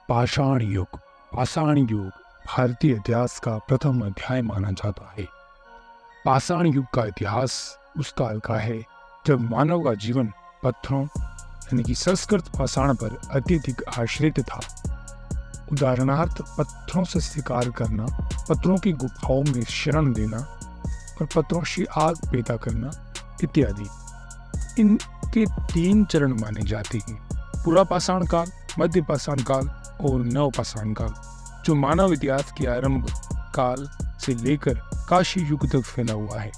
पाषाण युग। पाषाण युग भारतीय इतिहास का प्रथम अध्याय माना जाता है। पाषाण युग का इतिहास उस काल का है जब मानव का जीवन पत्थरों यानी कि संस्कृत पाषाण पर अत्यधिक आश्रित था। उदाहरणार्थ पत्थरों से शिकार करना, पत्थरों की गुफाओं में शरण लेना और पत्थरों से आग पैदा करना इत्यादि। इनके 3 चरण माने जाते हैं: पूरा पाषाण काल, मध्य पाषाण काल और नव पाषाण काल, जो मानव इतिहास के आरंभ काल से लेकर काशी युग तक फैला हुआ है।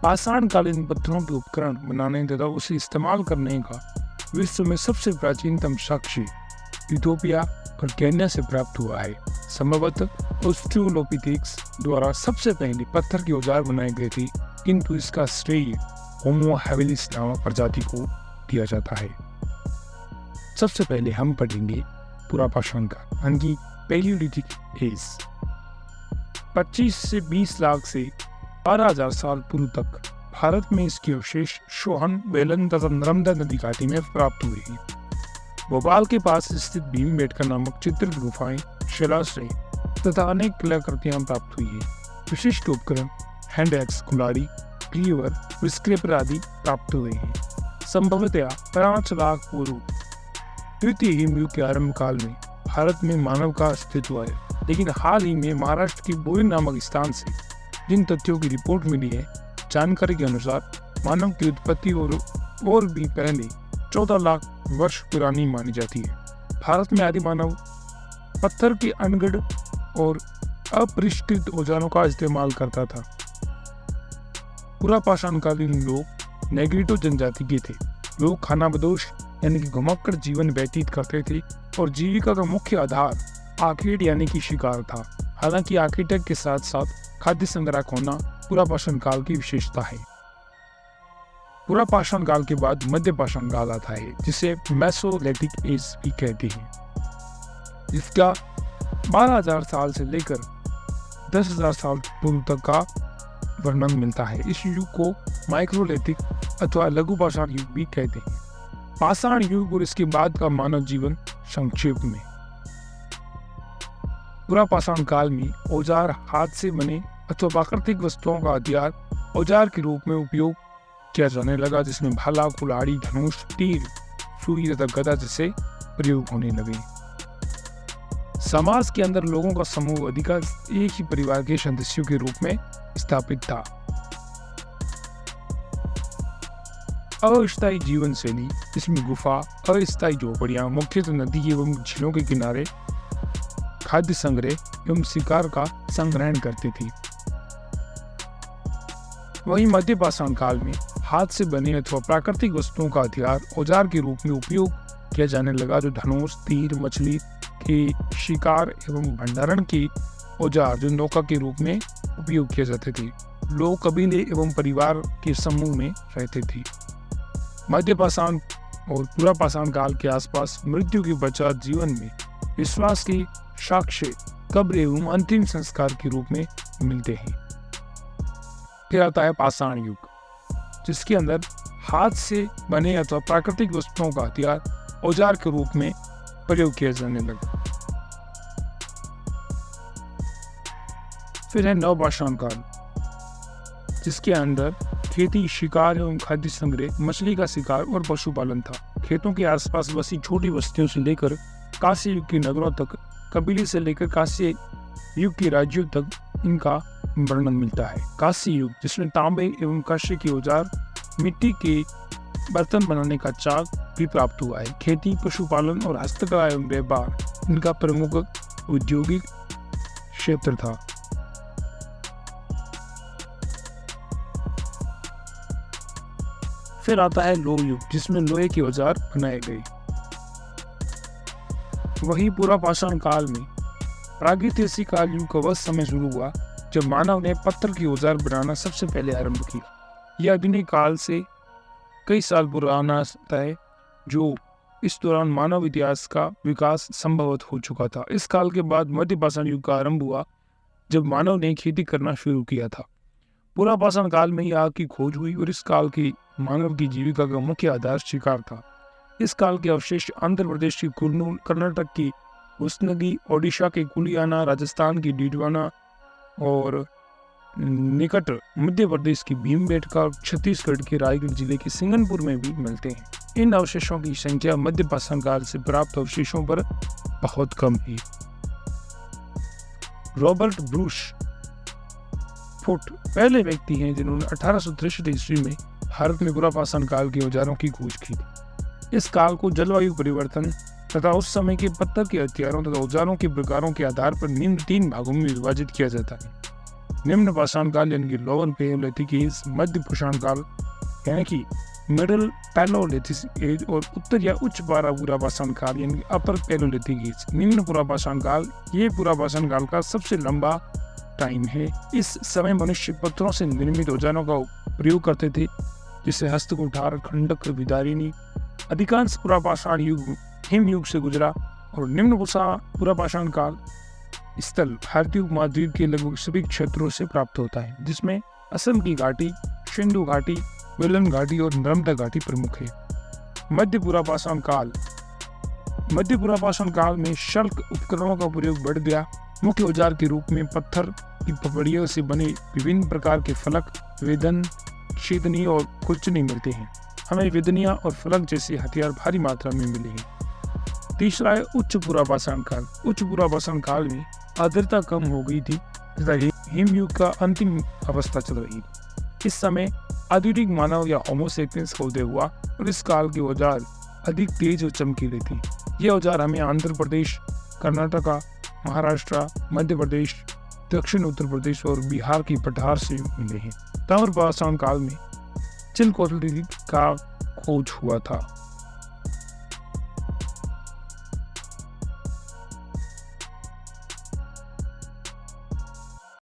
पाषाण कालीन पत्थरों के उपकरण बनाने तथा उसे इस्तेमाल करने का विश्व में सबसे प्राचीनतम साक्ष्य इथियोपिया और केन्या से प्राप्त हुआ है। संभवतः ऑस्ट्रेलोपिथेकस द्वारा सबसे पहले पत्थर के औजार बनाए गए थे, किंतु इसका श्रेय होमो हैबिलिस नामक प्रजाति को दिया जाता है। सबसे पहले हम पढ़ेंगे पूरा पाषाण काल यानी कि पैलियोलिथिक एज। 25 से 20 लाख से 12,000 साल पूर्व तक भारत में इसके अवशेष सोहन, बेलन तथा नर्मदा नदी घाटी में प्राप्त हुए हैं। भोपाल के पास स्थित भीमबेटका नामक चित्रित गुफाएं, शिलाश्रय तथा अनेक कलाकृतियां प्राप्त हुई है। विशिष्ट उपकरण हैंड एक्स, कुल्हाड़ी, क्लीवर, स्क्रैपर आदि प्राप्त हुए हैं। संभवतया 5 लाख पूर्व द्वितीय हिमयुग के आरंभ काल में भारत में मानव का अस्तित्व है, लेकिन हाल ही में महाराष्ट्र के बोरिन नामक स्थान से जिन तथ्यों की रिपोर्ट मिली है, जानकारी के अनुसार मानव की उत्पत्ति और भी पहले 14 लाख वर्ष पुरानी मानी जाती है। भारत में आदि मानव पत्थर के अनगढ़ और अपरिष्कृत औजारों का इस्तेमाल करता था। पूरा पाषाण कालीन लोग नेग्रिटो जनजाति के थे। लोग खानाबदोश यानी कि घुमक्कड़ जीवन व्यतीत करते थे और जीविका का मुख्य आधार आखेट यानी कि शिकार था। हालांकि आखेटक के साथ साथ खाद्य संग्रह होना पूरा पाषाण काल की विशेषता है। पूरा पाषाण काल के बाद मध्य पाषाण काल आता है, जिसे मेसोलिथिक एज भी कहते हैं। इसका 12,000 साल से लेकर 10,000 साल पूर्व तक का वर्णन मिलता है। इस युग को माइक्रोलिथिक अथवा लघु पाषाण युग भी कहते हैं। पाषाण युग और इसके बाद का मानव जीवन संक्षेप में। पूरा पाषाण काल में औजार हाथ से बने अथवा प्राकृतिक वस्तुओं का हथियार औजार के रूप में उपयोग किया जाने लगा, जिसमें भाला, कुल्हाड़ी, धनुष, तीर, सुई तथा गदा जैसे प्रयोग होने लगे। समाज के अंदर लोगों का समूह अधिकांश एक ही परिवार के सदस्यों के रूप में स्थापित था। अस्थायी जीवन शैली, जिसमें गुफा, अस्थायी झोपड़ियां, मुख्यतः नदी एवं झीलों के किनारे खाद्य संग्रह एवं शिकार का संग्रहण करती थी। वहीं मध्य पाषाण काल में हाथ से बने अथवा प्राकृतिक वस्तुओं का हथियार औजार के रूप में उपयोग किया जाने लगा, जो धनुष, तीर, मछली के शिकार एवं भंडारण के औजार जो नौका के रूप में उपयोग किए जाते थे। लोग कबीले एवं परिवार के समूह में रहते थे। मध्य पाषाण और पूरा पाषाण काल के आसपास मृत्यु के पश्चात जीवन में विश्वास के साक्ष्य कब्र एवं अंतिम संस्कार के रूप में मिलते हैं। फिर आता है पाषाण युग, जिसके अंदर हाथ से बने अथवा प्राकृतिक वस्तुओं का हथियार औजार के रूप में प्रयोग किया जाने लगा। फिर है नव पाषाण काल, जिसके अंदर खेती, शिकार एवं खाद्य संग्रह, मछली का शिकार और पशुपालन था। खेतों के आसपास बसी छोटी बस्तियों से लेकर कांस्य युग के नगरों तक, कबीले से लेकर कांस्य युग के राज्यों तक इनका वर्णन मिलता है। कांस्य युग, जिसमें तांबे एवं कांस्य के औजार, मिट्टी के बर्तन बनाने का चाक भी प्राप्त हुआ है। खेती, पशुपालन और हस्तकला एवं व्यापार इनका प्रमुख औद्योगिक क्षेत्र था। फिर आता है लौह युग, जिसमें लोहे के औजार बनाए गए। वही पूरा पाषाण काल में प्रागैतिहासिक काल युग का वह समय शुरू हुआ जब मानव ने पत्थर के औजार बनाना सबसे पहले आरंभ किया। यह आधुनिक काल से कई साल पुराना है, जो इस दौरान मानव इतिहास का विकास संभवतः हो चुका था। इस काल के बाद मध्य पाषाण युग का आरंभ हुआ, जब मानव ने खेती करना शुरू किया था। पूरा पाषाण काल में ही आग की खोज हुई और इस काल की मानव की जीविका का मुख्य आधार शिकार था। इस काल के अवशेष आंध्र प्रदेश की कुर्नूल, कर्नाटक की उस्नगी ओडिशा के कुलियाना, राजस्थान की डीडवाना और निकट मध्य प्रदेश की भीमबेटका और छत्तीसगढ़ के रायगढ़ जिले के सिंगनपुर में भी मिलते हैं। इन अवशेषों की संख्या मध्य पाषाण काल से प्राप्त अवशेषों पर बहुत कम है। रॉबर्ट ब्रूस फुट पहले व्यक्ति हैं जिन्होंने 1863 ईस्वी में भारत में पुरापाषाण काल के औजारों की खोज की। इस काल को जलवायु परिवर्तन तथा उस समय के पत्थर के हथियारों तथा औजारों के प्रकारों के आधार पर निम्न 3 भागों में विभाजित किया जाता है। निम्न पाषाण काल यानी कि लोअर पैलेयोलिथिक एज, मध्य पाषाण काल यानी कि मिडिल पैलेयोलिथिक एज और उत्तर या उच्च पुरापाषाण काल यानी अपर पैलेयोलिथिक एज। निम्न पुरापाषाण काल ये पुरापाषाण काल का सबसे लंबा टाइम है। इस समय मनुष्य पत्थरों से निर्मित औजारों का प्रयोग करते थे, जिसे हस्तकुठार, खंडक, विदारिणी। अधिकांश पुरापाषाण युग हिम युग से गुजरा और निम्न पुरापाषाण काल स्थल भारतीय उपमहाद्वीप के लगभग सभी क्षेत्रों से प्राप्त होता है, जिसमें असम की घाटी, सिंधु घाटी, वेलन घाटी और नर्मदा घाटी प्रमुख है। मध्य पुरापाषाण काल में शल्क उपकरणों का प्रयोग बढ़ गया। मुख्य औजार के रूप में पत्थर की पपड़ियों से बने विभिन्न प्रकार के फलक, वेदन, छेदनी और खुरचनी मिलते हैं। हमें वेदनिया और फलक जैसे हथियार भारी मात्रा में मिले हैं। तीसरा है उच्च पुरापाषाण काल। उच्च पुरापाषाण काल में आर्द्रता कम हो गई थी तथा हिमयुग का अंतिम अवस्था चल रही थी। इस समय आधुनिक मानव या होमो सेपियंस का उदय हुआ और इस काल के औजार अधिक तेज और चमकीले थे। ये औजार हमें आंध्र प्रदेश, कर्नाटका, महाराष्ट्र, मध्य प्रदेश, दक्षिण उत्तर प्रदेश और बिहार की पठार से मिले हैं। ताम्रपाषाण काल में चिलकोटलिक का खोज हुआ था।